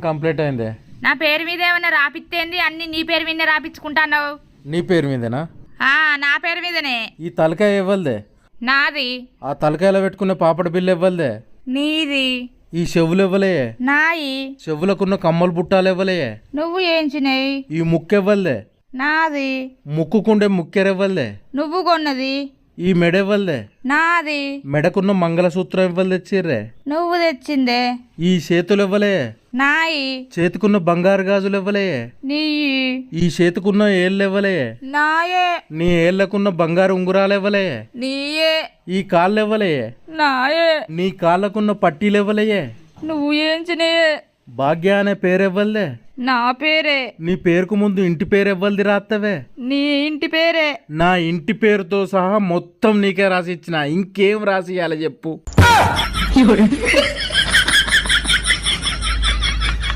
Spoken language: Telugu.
కంప్లీట్ అయింది. నా పేరు మీద ఏమన్నా రాపిత్తేంది? అన్ని నీ పేరు మీదనే రాపించుకుంటాన్నావు. నీ పేరు మీదేనా? నా పేరు మీదనే. ఈ తలకాయ ఇవ్వలదే? నాది. ఆ తలకాయలో పెట్టుకున్న పాపడ బిల్లు ఇవ్వలదే? నీది. ఈ చెవులు ఇవ్వలే? నాయి. చెవులకున్న కమ్మలు బుట్టాలు ఇవ్వలే? నువ్వు ఏంచినాయి. ఈ ముక్కు ఇవ్వలదే? నాది. ముక్కుకుండే ముక్కెరెవ్వలదే? నువ్వు కొన్నది. ఈ మెడ ఇవ్వలదే? నాది. మెడకున్న మంగళసూత్రం ఇవ్వలు తెచ్చిర్రే? నువ్వు తెచ్చిందే. ఈ చేతులు ఇవ్వలే? నాయి. చేతికున్న బంగారు గాజులు ఇవ్వలే? నీ. ఈ చేతికున్న ఏళ్ళు ఇవ్వలే? నాయే. నీ ఏళ్లకున్న బంగారు ఉంగురాలు ఇవ్వలే? నీయే. ఈ కాళ్ళు ఇవ్వలే? నాయే. నీ కాళ్ళకున్న పట్టీలు ఇవ్వలే? నువ్వు ఏంచినాయే. భాగ్య అనే పేరు ఇవ్వలే? నా పేరే. నీ పేరుకు ముందు ఇంటి పేరు ఇవ్వలది రాత్తవే? నీ ఇంటి పేరే. నా ఇంటి పేరుతో సహా మొత్తం నీకే రాసి ఇచ్చిన. ఇంకేం రాసి ఇవ్వాలి చెప్పు?